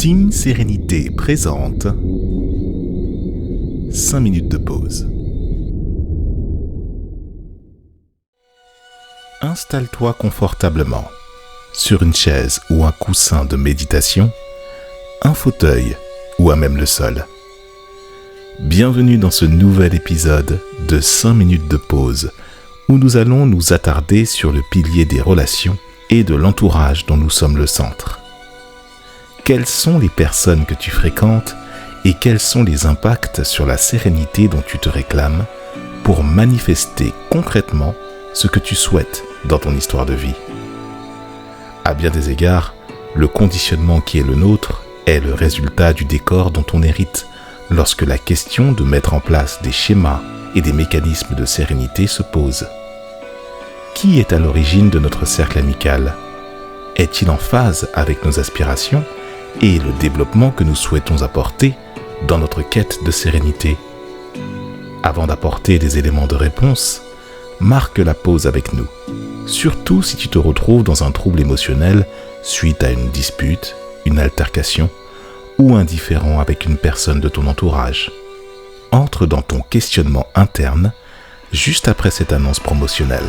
Team Sérénité présente 5 minutes de pause. Installe-toi confortablement sur une chaise ou un coussin de méditation, un fauteuil ou à même le sol. Bienvenue dans ce nouvel épisode de 5 minutes de pause où nous allons nous attarder sur le pilier des relations et de l'entourage dont nous sommes le centre. Quelles sont les personnes que tu fréquentes et quels sont les impacts sur la sérénité dont tu te réclames pour manifester concrètement ce que tu souhaites dans ton histoire de vie. À bien des égards, le conditionnement qui est le nôtre est le résultat du décor dont on hérite lorsque la question de mettre en place des schémas et des mécanismes de sérénité se pose. Qui est à l'origine de notre cercle amical ? Est-il en phase avec nos aspirations et le développement que nous souhaitons apporter dans notre quête de sérénité ? Avant d'apporter des éléments de réponse, marque la pause avec nous, surtout si tu te retrouves dans un trouble émotionnel suite à une dispute, une altercation ou un différend avec une personne de ton entourage. Entre dans ton questionnement interne juste après cette annonce promotionnelle.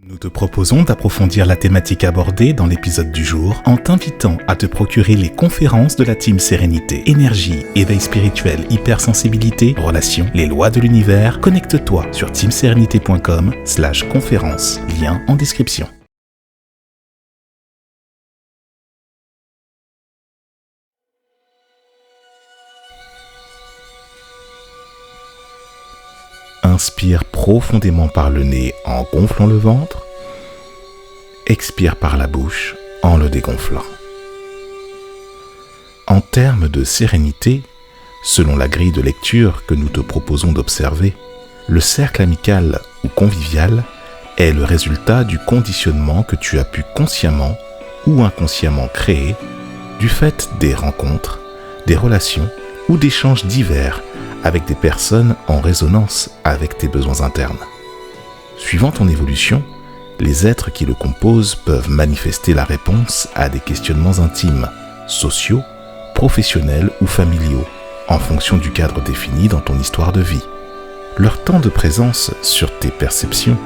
Nous te proposons d'approfondir la thématique abordée dans l'épisode du jour en t'invitant à te procurer les conférences de la Team Sérénité. Énergie, éveil spirituel, hypersensibilité, relations, les lois de l'univers. Connecte-toi sur teamsérénité.com/conférence. Lien en description. Inspire profondément par le nez en gonflant le ventre. Expire par la bouche en le dégonflant. En termes de sérénité, selon la grille de lecture que nous te proposons d'observer, le cercle amical ou convivial est le résultat du conditionnement que tu as pu consciemment ou inconsciemment créer du fait des rencontres, des relations ou d'échanges divers avec des personnes en résonance avec tes besoins internes. Suivant ton évolution, les êtres qui le composent peuvent manifester la réponse à des questionnements intimes, sociaux, professionnels ou familiaux, en fonction du cadre défini dans ton histoire de vie. Leur temps de présence sur tes perceptions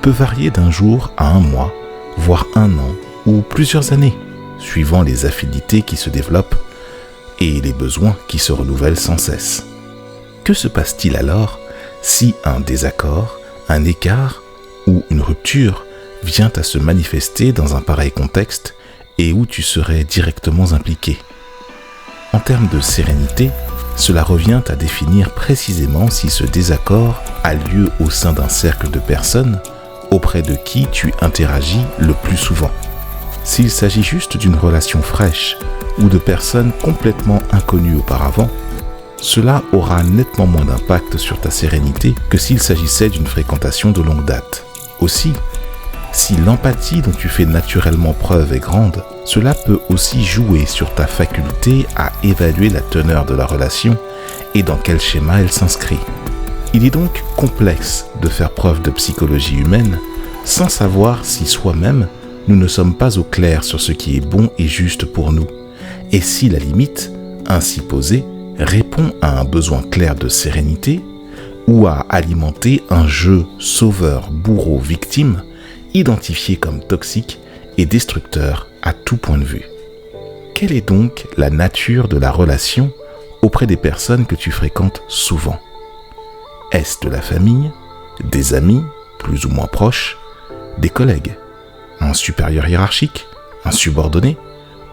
peut varier d'un jour à un mois, voire un an ou plusieurs années, suivant les affinités qui se développent et les besoins qui se renouvellent sans cesse. Que se passe-t-il alors si un désaccord, un écart ou une rupture vient à se manifester dans un pareil contexte et où tu serais directement impliqué ? En termes de sérénité, cela revient à définir précisément si ce désaccord a lieu au sein d'un cercle de personnes auprès de qui tu interagis le plus souvent. S'il s'agit juste d'une relation fraîche ou de personnes complètement inconnues auparavant, cela aura nettement moins d'impact sur ta sérénité que s'il s'agissait d'une fréquentation de longue date. Aussi, si l'empathie dont tu fais naturellement preuve est grande, cela peut aussi jouer sur ta faculté à évaluer la teneur de la relation et dans quel schéma elle s'inscrit. Il est donc complexe de faire preuve de psychologie humaine sans savoir si soi-même nous ne sommes pas au clair sur ce qui est bon et juste pour nous, et si la limite, ainsi posée, répond à un besoin clair de sérénité ou à alimenter un jeu sauveur-bourreau-victime identifié comme toxique et destructeur à tout point de vue. Quelle est donc la nature de la relation auprès des personnes que tu fréquentes souvent ? Est-ce de la famille, des amis, plus ou moins proches, des collègues, un supérieur hiérarchique, un subordonné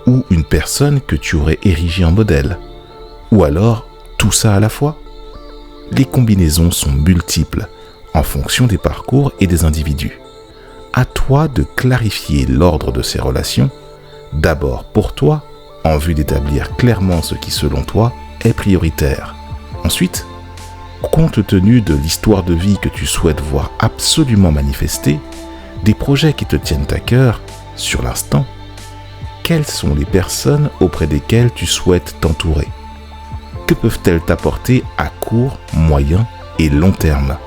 ou une personne que tu aurais érigée en modèle ? Ou alors, tout ça à la fois ? Les combinaisons sont multiples en fonction des parcours et des individus. À toi de clarifier l'ordre de ces relations, d'abord pour toi, en vue d'établir clairement ce qui selon toi est prioritaire. Ensuite, compte tenu de l'histoire de vie que tu souhaites voir absolument manifester, des projets qui te tiennent à cœur, sur l'instant, quelles sont les personnes auprès desquelles tu souhaites t'entourer ? Que peuvent-elles t'apporter à court, moyen et long terme ?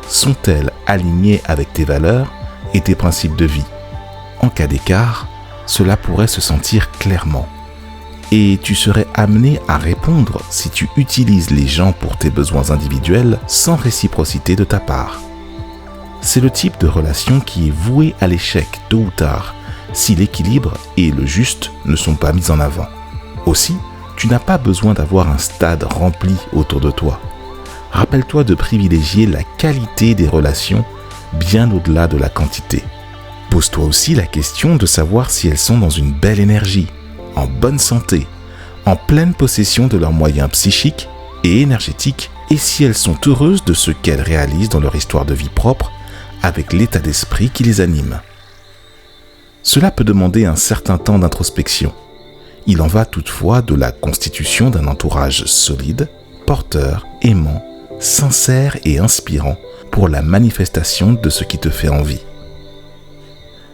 Sont-elles alignées avec tes valeurs et tes principes de vie ? En cas d'écart, cela pourrait se sentir clairement. Et tu serais amené à répondre si tu utilises les gens pour tes besoins individuels sans réciprocité de ta part. C'est le type de relation qui est voué à l'échec tôt ou tard, si l'équilibre et le juste ne sont pas mis en avant. Aussi, tu n'as pas besoin d'avoir un stade rempli autour de toi. Rappelle-toi de privilégier la qualité des relations bien au-delà de la quantité. Pose-toi aussi la question de savoir si elles sont dans une belle énergie, en bonne santé, en pleine possession de leurs moyens psychiques et énergétiques, et si elles sont heureuses de ce qu'elles réalisent dans leur histoire de vie propre, avec l'état d'esprit qui les anime. Cela peut demander un certain temps d'introspection. Il en va toutefois de la constitution d'un entourage solide, porteur, aimant, sincère et inspirant pour la manifestation de ce qui te fait envie.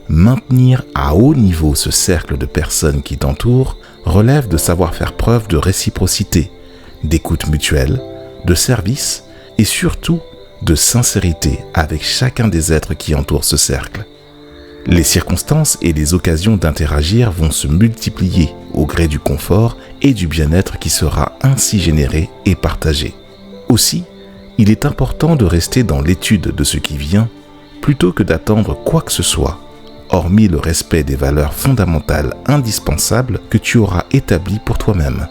Maintenir à haut niveau ce cercle de personnes qui t'entourent relève de savoir faire preuve de réciprocité, d'écoute mutuelle, de service et surtout de sincérité avec chacun des êtres qui entourent ce cercle. Les circonstances et les occasions d'interagir vont se multiplier au gré du confort et du bien-être qui sera ainsi généré et partagé. Aussi, il est important de rester dans l'étude de ce qui vient plutôt que d'attendre quoi que ce soit, hormis le respect des valeurs fondamentales indispensables que tu auras établies pour toi-même.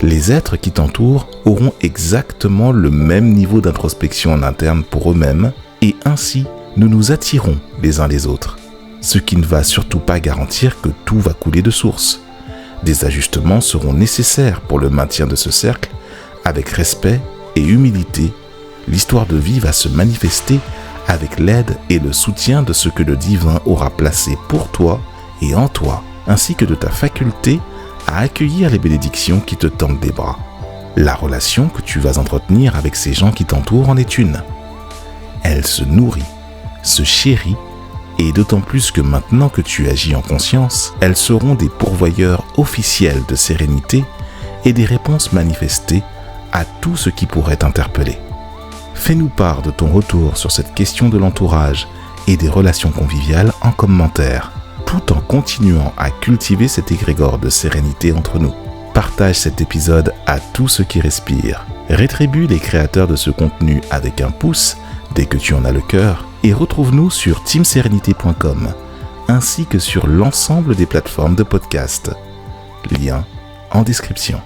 Les êtres qui t'entourent auront exactement le même niveau d'introspection en interne pour eux-mêmes et ainsi nous nous attirons les uns les autres. Ce qui ne va surtout pas garantir que tout va couler de source. Des ajustements seront nécessaires pour le maintien de ce cercle. Avec respect et humilité, l'histoire de vie va se manifester avec l'aide et le soutien de ce que le divin aura placé pour toi et en toi, ainsi que de ta faculté à accueillir les bénédictions qui te tendent des bras. La relation que tu vas entretenir avec ces gens qui t'entourent en est une. Elle se nourrit, se chérit, et d'autant plus que maintenant que tu agis en conscience, elles seront des pourvoyeurs officiels de sérénité et des réponses manifestées à tout ce qui pourrait t'interpeller. Fais-nous part de ton retour sur cette question de l'entourage et des relations conviviales en commentaire, tout en continuant à cultiver cet égrégore de sérénité entre nous. Partage cet épisode à tous ceux qui respirent. Rétribue les créateurs de ce contenu avec un pouce dès que tu en as le cœur et retrouve-nous sur teamserenity.com ainsi que sur l'ensemble des plateformes de podcast. Lien en description.